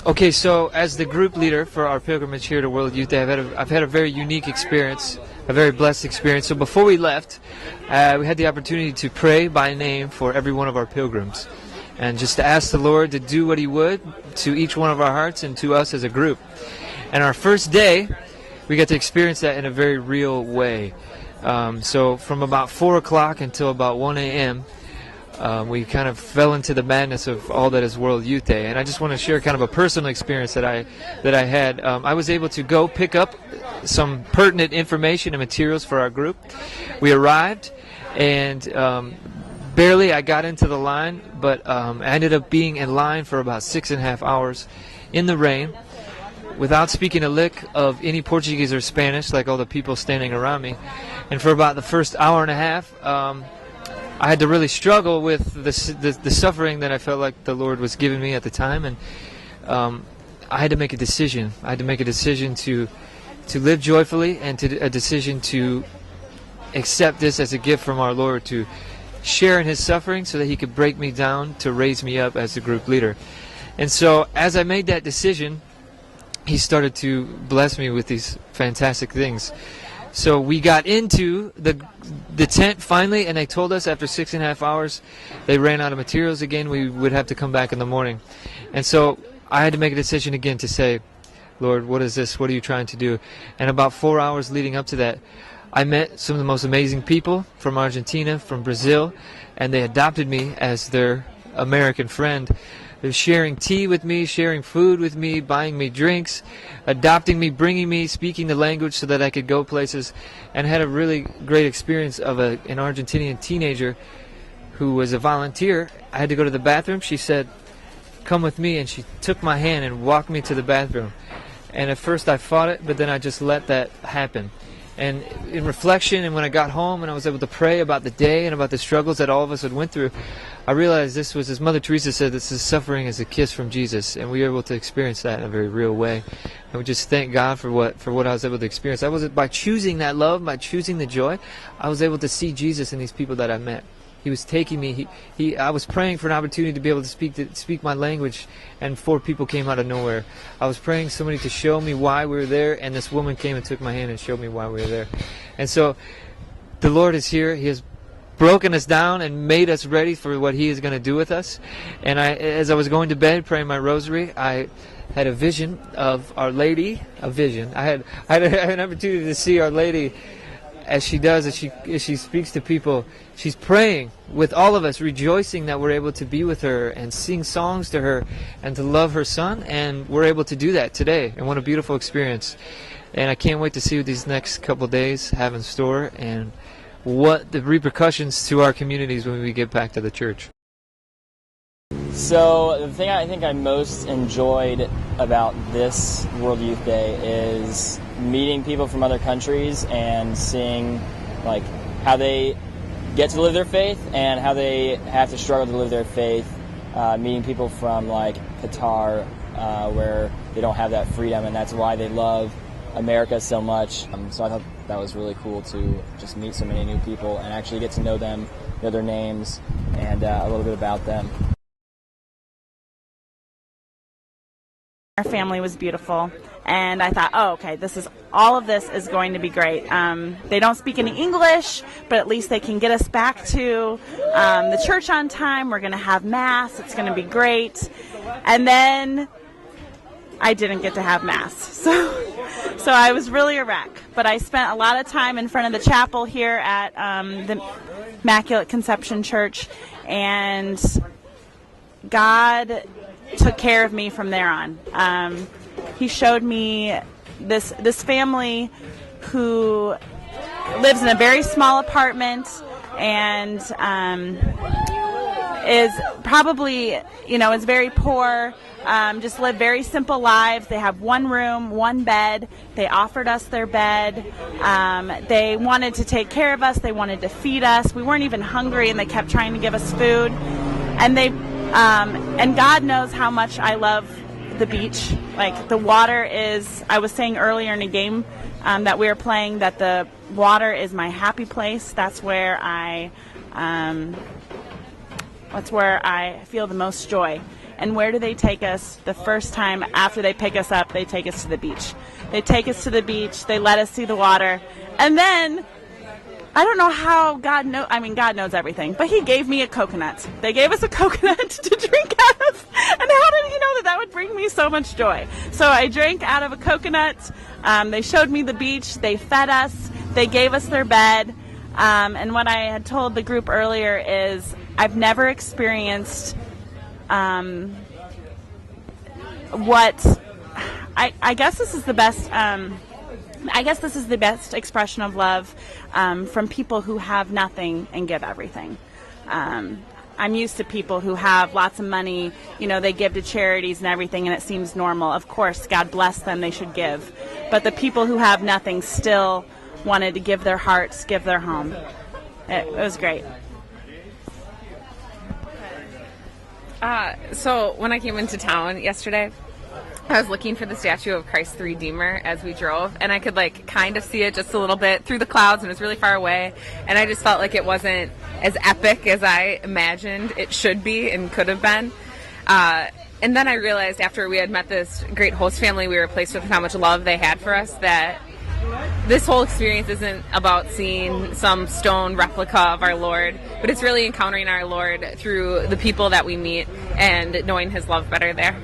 Okay, so as the group leader for our pilgrimage here to World Youth Day, I've had a very unique experience, a very blessed experience. So before we left, we had the opportunity to pray by name for every one of our pilgrims, and just to ask the Lord to do what He would to each one of our hearts and to us as a group. And our first day, we got to experience that in a very real way. So from about 4 o'clock until about 1 a.m., we kind of fell into the madness of all that is World Youth Day, and I just want to share kind of a personal experience that I had. I was able to go pick up some pertinent information and materials for our group. We arrived, and barely I got into the line, but I ended up being in line for about 6.5 hours in the rain, without speaking a lick of any Portuguese or Spanish, like all the people standing around me. And for about the first hour and a half, I had to really struggle with the suffering that I felt like the Lord was giving me at the time, and I had to make a decision. I had to make a decision to live joyfully, and a decision to accept this as a gift from our Lord, to share in His suffering so that He could break me down to raise me up as the group leader. And so as I made that decision, He started to bless me with these fantastic things. So we got into the tent finally, and they told us after 6.5 hours they ran out of materials again. We would have to come back in the morning. And so I had to make a decision again to say, Lord, what is this? What are you trying to do? And about 4 hours leading up to that, I met some of the most amazing people from Argentina, from Brazil, and they adopted me as their American friend. They're sharing tea with me, sharing food with me, buying me drinks, adopting me, bringing me, speaking the language so that I could go places, and had a really great experience of an Argentinian teenager who was a volunteer. I had to go to the bathroom. She said, come with me, and she took my hand and walked me to the bathroom. And at first I fought it, but then I just let that happen. And in reflection, and when I got home and I was able to pray about the day and about the struggles that all of us had went through, I realized this was, as Mother Teresa said, this is suffering as a kiss from Jesus, and we were able to experience that in a very real way. And we just thank God for what I was able to experience. By choosing that love, by choosing the joy, I was able to see Jesus in these people that I met. He was taking me. I was praying for an opportunity to be able to speak my language, and 4 people came out of nowhere. I was praying somebody to show me why we were there, and this woman came and took my hand and showed me why we were there. And so the Lord is here. He has broken us down and made us ready for what He is going to do with us. And as I was going to bed praying my rosary, I had a vision of Our Lady. I had an opportunity to see Our Lady as she does, as she speaks to people. She's praying with all of us, rejoicing that we're able to be with her and sing songs to her and to love her Son, and we're able to do that today. And what a beautiful experience. And I can't wait to see what these next couple days have in store, and what the repercussions to our communities when we get back to the church. So the thing I think I most enjoyed about this World Youth Day is meeting people from other countries and seeing like how they get to live their faith and how they have to struggle to live their faith. Meeting people from like Qatar, where they don't have that freedom, and that's why they love America so much. So I thought that was really cool to just meet so many new people and actually get to know them, know their names, and a little bit about them. Our family was beautiful, and I thought, oh, okay, all of this is going to be great. They don't speak any English, but at least they can get us back to the church on time. We're going to have Mass. It's going to be great. And then I didn't get to have Mass. So I was really a wreck. But I spent a lot of time in front of the chapel here at the Immaculate Conception Church, and God took care of me from there on. He showed me this family who lives in a very small apartment and is probably, is very poor, just live very simple lives. They have one room, one bed. They offered us their bed. They wanted to take care of us. They wanted to feed us. We weren't even hungry, and they kept trying to give us food. And God knows how much I love the beach. Like, the water is, I was saying earlier in a game that we were playing, that the water is my happy place. That's where I feel the most joy. And where do they take us? The first time after they pick us up, they take us to the beach. They take us to the beach, they let us see the water, and then I don't know how God knows everything, but he gave me a coconut. They gave us a coconut to drink out of. And how did he know that would bring me so much joy? So I drank out of a coconut. They showed me the beach. They fed us. They gave us their bed. And what I had told the group earlier is I've never experienced what I guess this is the best. I guess this is the best expression of love from people who have nothing and give everything. I'm used to people who have lots of money, they give to charities and everything, and it seems normal. Of course, God bless them, they should give. But the people who have nothing still wanted to give their hearts, give their home. It was great. So when I came into town yesterday, I was looking for the statue of Christ the Redeemer as we drove, and I could kind of see it just a little bit through the clouds, and it was really far away, and I just felt like it wasn't as epic as I imagined it should be and could have been. And then I realized after we had met this great host family we were placed with and how much love they had for us, that this whole experience isn't about seeing some stone replica of our Lord, but it's really encountering our Lord through the people that we meet and knowing his love better there.